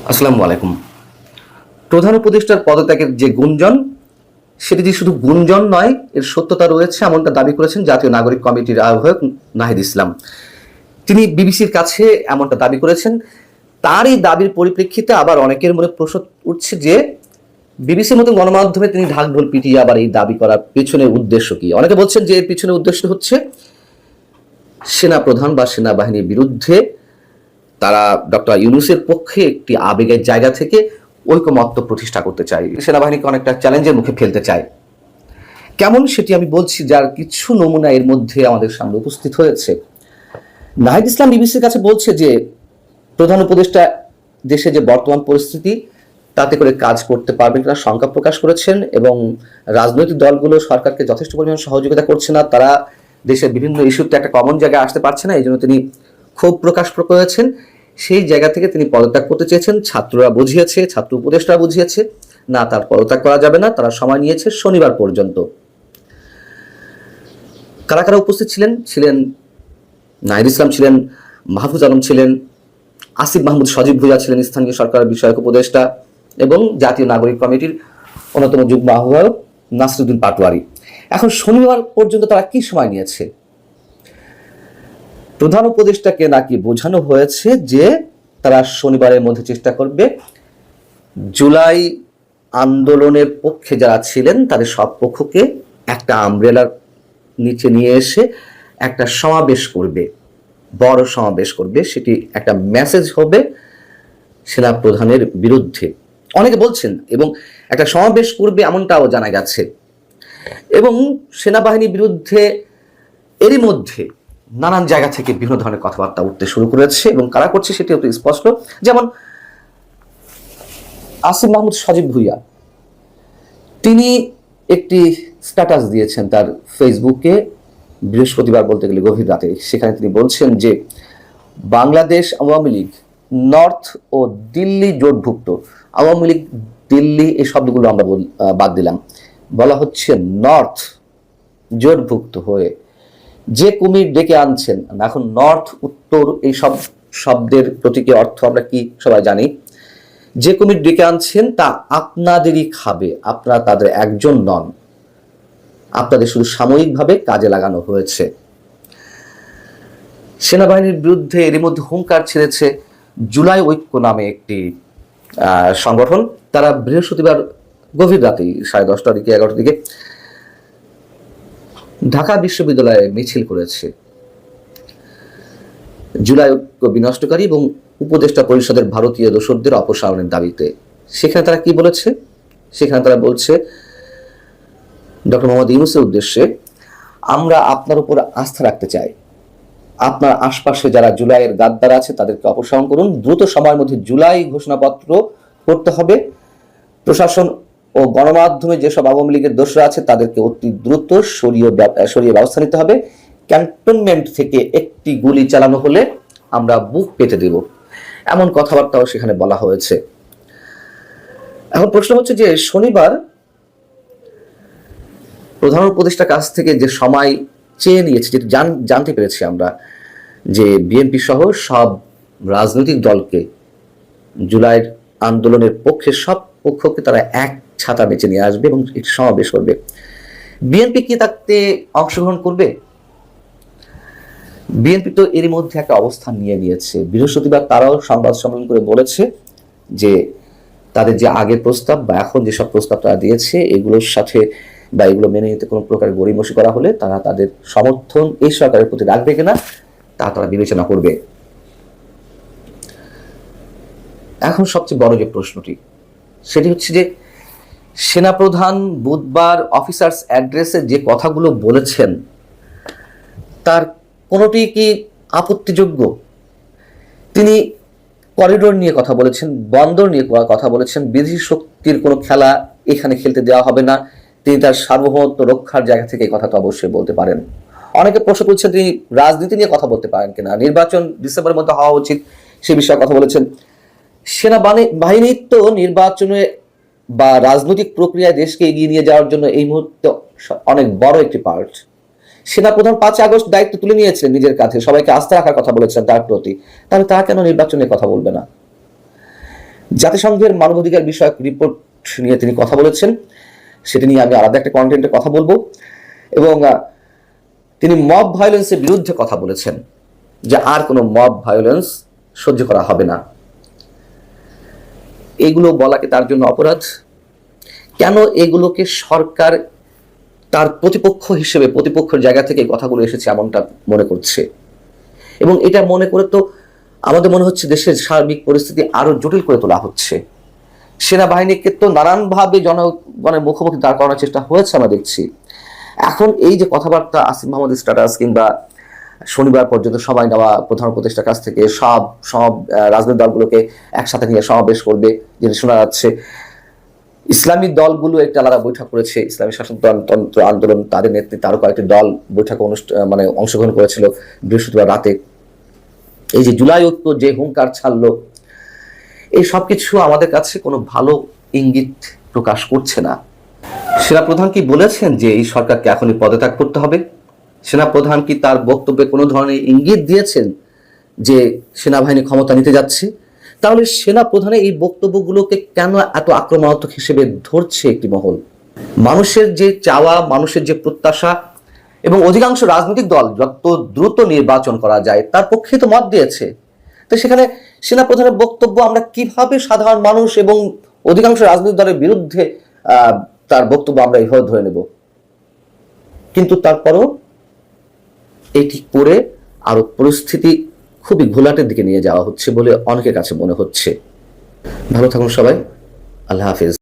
আসসালামু আলাইকুম। প্রধান উপদেষ্টার পদত্যাগের যে গুঞ্জন, সেটি যে শুধু গুঞ্জন নয়, এর সত্যতা রয়েছে এমনটা দাবি করেছেন জাতীয় নাগরিক কমিটির আহ্বায়ক নাহিদ ইসলাম। তিনি বিবিসির কাছে এমনটা দাবি করেছেন। তার এই দাবির পরিপ্রেক্ষিতে আবার অনেকের মনে প্রশ্ন উঠছে যে বিবিসির মতো গণমাধ্যমে তিনি ঢাকঢোল পিটিয়ে আবার এই দাবি করার পেছনে উদ্দেশ্য কি। অনেকে বলছেন যে এর পিছনে উদ্দেশ্য হচ্ছে সেনা প্রধান বা সেনাবাহিনীর বিরুদ্ধে তারা ডক্টর ইউনূসের পক্ষে একটি আবেগের জায়গা থেকে ঐকমত্য প্রতিষ্ঠা করতে চায়, সেনাবাহিনীকে অনেকটা চ্যালেঞ্জের মুখে ফেলতে চায়। কেমন সেটি আমি বলছি, যার কিছু নমুনা এর মধ্যে আমাদের সামনে উপস্থিত হয়েছে। নাহিদ ইসলাম বিবিসির কাছে বলছে যে প্রধান উপদেষ্টা দেশে যে বর্তমান পরিস্থিতি তাতে করে কাজ করতে পারবেন কিনা শঙ্কা প্রকাশ করেছেন, এবং রাজনৈতিক দলগুলো সরকারকে যথেষ্ট পরিমাণ সহযোগিতা করছে না, তারা দেশের বিভিন্ন ইস্যুতে একটা কমন জায়গায় আসতে পারছে না, এই জন্য তিনি ক্ষোভ প্রকাশ করেছেন। সেই জায়গা থেকে তিনি পদত্যাগ করতে চেয়েছেন। ছাত্ররা বুঝিয়েছে, ছাত্র উপদেষ্টারা বুঝিয়েছে না, তার পদত্যাগ করা যাবে না। তারা সময় নিয়েছে শনিবার পর্যন্ত। কারা কারা উপস্থিত ছিলেন নাহিদ ইসলাম ছিলেন, মাহফুজ আলম ছিলেন, আসিফ মাহমুদ সজীব ভুঁইয়া ছিলেন স্থানীয় সরকার বিষয়ক উপদেষ্টা, এবং জাতীয় নাগরিক কমিটির অন্যতম যুগ্ম আহ্বায়ক নাসিরউদ্দিন পাটোয়ারি। এখন শনিবার পর্যন্ত তারা কি সময় নিয়েছে? প্রধান উপদেষ্টাকে নাকি বোঝানো হয়েছে যে তারা শনিবারের মধ্যে চেষ্টা করবে জুলাই আন্দোলনের পক্ষে যারা ছিলেন তাদের সব পক্ষকে একটা আমব্রেলার নিচে নিয়ে এসে একটা সমাবেশ করবে, বড় সমাবেশ করবে। সেটি একটা মেসেজ হবে সেনা প্রধানের বিরুদ্ধে, অনেকে বলছেন, এবং একটা সমাবেশ করবে এমনটাও জানা গেছে। এবং সেনাবাহিনীর বিরুদ্ধে এরই মধ্যে নানান জায়গা থেকে বিভিন্ন ধরনের কথাবার্তা উঠতে শুরু করেছে, এবং কারা করছে সেটি অতি স্পষ্ট। যেমন আসিফ মাহমুদ সজীব ভুঁইয়া, তিনি একটি স্ট্যাটাস দিয়েছেন তার ফেসবুকে বৃহস্পতিবার, বলতে গেলে গভীর রাতে। সেখানে তিনি বলছেন যে বাংলাদেশ আওয়ামী লীগ নর্থ ও দিল্লি জোটভুক্ত, আওয়ামী লীগ দিল্লি এই শব্দগুলো আমরা বাদ দিলাম, বলা হচ্ছে নর্থ জোটভুক্ত হয়ে যে কুমির ডেকে আনছেন। এখন নর্থ উত্তর এই সব শব্দের প্রতীকী অর্থ আমরা কি সবাই জানি। যে কুমির ডেকে আনছেন তা আপনাদেরই খাবে, আপনারা তাদের একজন নন, আপনাদের শুধু সাময়িকভাবে কাজে লাগানো হয়েছে। সেনাবাহিনীর বিরুদ্ধে এরই মধ্যে হুঙ্কার ছেড়েছে জুলাই ঐক্য নামে একটি সংগঠন। তারা বৃহস্পতিবার গভীর রাতে 10:30টার দিকে 11টার দিকে ঢাকা বিশ্ববিদ্যালয়ে মিছিল করেছে জুলাই ঐক্য বিনষ্টকারী এবং উপদেষ্টা পরিষদের ভারতীয় দোসরদের অপসারণের দাবিতে। সেখানে তারা কি বলেছে? সেখানে তারা বলছে ডক্টর মোহাম্মদ ইউনূসের উদ্দেশ্যে, আমরা আপনার উপর আস্থা রাখতে চাই। আপনার আশপাশে যারা জুলাইয়ের গাদ্দার আছে তাদেরকে অপসারণ করুন। দ্রুত সময়ের মধ্যে জুলাই ঘোষণাপত্র করতে হবে। প্রশাসন ও গণমাধ্যমে যেসব আওয়ামী লীগের দোষরা আছে তাদেরকে অতি দ্রুত সরিয়ে ব্যবস্থা নিতে হবে। ক্যান্টনমেন্ট থেকে একটি গুলি চালানো হলে আমরা বুক পেতে দেব, এমন কথাবার্তাও সেখানে বলা হয়েছে। এখন প্রশ্ন হচ্ছে যে শনিবার প্রধান উপদেষ্টার কাছ থেকে যে সময় চেয়ে নিয়েছে, যেটা জানতে পেরেছি আমরা, যে বিএনপি সহ সব রাজনৈতিক দলকে জুলাইয়ের আন্দোলনের পক্ষে সব পক্ষকে তারা এক ছাতা নিচে নিয়ে আসবে এবং একটি সমাবেশ করবে। বিএনপি কি তাতে অংশগ্রহণ করবে? বিএনপি তো এরই মধ্যে একটা অবস্থান নিয়ে নিয়েছে। বৃহস্পতিবার তারাও সংবাদ সম্মেলন করে বলেছে যে তাদের যে আগের প্রস্তাব বা এখন যেসব প্রস্তাব তারা দিয়েছে এগুলোর সাথে বা এগুলো মেনে নিতে কোনো প্রকার গড়িমসি করা হলে তারা তাদের সমর্থন এই সরকারের প্রতি রাখবে কিনা তা তারা বিবেচনা করবে। এখন সবচেয়ে বড় যে প্রশ্নটি, সেটি হচ্ছে যে সেনাপ্রধান বুধবার অফিসার্স অ্যাড্রেসে যে কথাগুলো বলেছেন তার কোনোটি কি আপত্তিযোগ্য? তিনি করিডোর নিয়ে কথা বলেছেন, বন্দর নিয়ে কথা বলেছেন, বিদেশি শক্তির কোনো খেলা এখানে খেলতে দেওয়া হবে না। তিনি তার সার্বভৌমত্ব রক্ষার জায়গা থেকে এই কথা তো অবশ্যই বলতে পারেন। অনেকে প্রশ্ন করছেন তিনি রাজনীতি নিয়ে কথা বলতে পারেন কিনা, নির্বাচন ডিসেম্বরের মধ্যে হওয়া উচিত সে বিষয়ে কথা বলেছেন। সেনাবাহিনী তো নির্বাচনে বা রাজনৈতিক প্রক্রিয়ায় দেশকে এগিয়ে নিয়ে যাওয়ার জন্য এই মুহূর্তে অনেক বড় একটি পার্ট। সেনাপ্রধান 5 আগস্ট দায়িত্ব তুলে নিয়েছিলেন নিজের কাছে, সবাইকে আস্থা রাখার কথা বলেছেন তার প্রতি, তাহলে তারা কেন নির্বাচনের কথা বলবে না? জাতিসংঘের মানবাধিকার বিষয়ক রিপোর্ট নিয়ে তিনি কথা বলেছেন, সেটি নিয়ে আমি আলাদা একটা কন্টেন্টে কথা বলবো। এবং তিনি মব ভায়োলেন্সের বিরুদ্ধে কথা বলেছেন, যে আর কোনো মব ভায়োলেন্স সহ্য করা হবে না। এগুলো বলাকে তার জন্য অপরাধ? কেন এগুলোকে সরকার তার প্রতিপক্ষ হিসেবে, প্রতিপক্ষের জায়গা থেকে কথাগুলো এসেছে এমনটা মনে করছে? এবং এটা মনে করে তো আমাদের মনে হচ্ছে দেশের সার্বিক পরিস্থিতি আরো জটিল করে তোলা হচ্ছে। সেনাবাহিনীকে তো নানানভাবে জনগণের মুখোমুখি দাঁড় করানোর চেষ্টা হয়েছে আমরা দেখছি। এখন এই যে কথাবার্তা, আসিফ মাহমুদ স্ট্যাটাস কিংবা শনিবার পর্যন্ত সবাই নেওয়া প্রধান উপদেষ্টার কাছ থেকে সব রাজনৈতিক দলগুলোকে একসাথে নিয়ে সমাবেশ করবে, যেটা শোনা যাচ্ছে। ইসলামী দলগুলো একটা আলাদা বৈঠক করেছে, ইসলামী শাসনতন্ত্র আন্দোলন, তাদের নেতৃত্বে আরো কয়েকটি দল বৈঠকে অংশগ্রহণ করেছিল বৃহস্পতিবার রাতে। এই যে জুলাই ঐক্য যে হুঙ্কার ছাড়লো, এই সবকিছু আমাদের কাছে কোনো ভালো ইঙ্গিত প্রকাশ করছে না। সেনাপ্রধান কি বলেছেন যে এই সরকারকে এখনই পদত্যাগ করতে হবে? সেনাপ্রধান কি তার বক্তব্যে কোনো ধরনের ইঙ্গিত দিয়েছেন যে সেনাবাহিনী ক্ষমতা নিতে যাচ্ছে? তাহলে সেনাপ্রধানের এই বক্তব্যগুলোকে কেন এত আক্রমণাত্মক হিসেবে ধরছে একটি মহল? মানুষের যে চাওয়া, মানুষের যে প্রত্যাশা, এবং অধিকাংশ রাজনৈতিক দল যত দ্রুত নির্বাচন করা যায় তার পক্ষে তো মত দিয়েছে। তো সেখানে সেনাপ্রধানের বক্তব্য আমরা কিভাবে সাধারণ মানুষ এবং অধিকাংশ রাজনৈতিক দলের বিরুদ্ধে তার বক্তব্য আমরা এইভাবে ধরে নেব? কিন্তু তারপরও এটি করে আরো পরিস্থিতি খুবই ঘোলাটের দিকে নিয়ে যাওয়া হচ্ছে বলে অনেকের কাছে মনে হচ্ছে। ভালো থাকুন সবাই, আল্লাহ হাফেজ।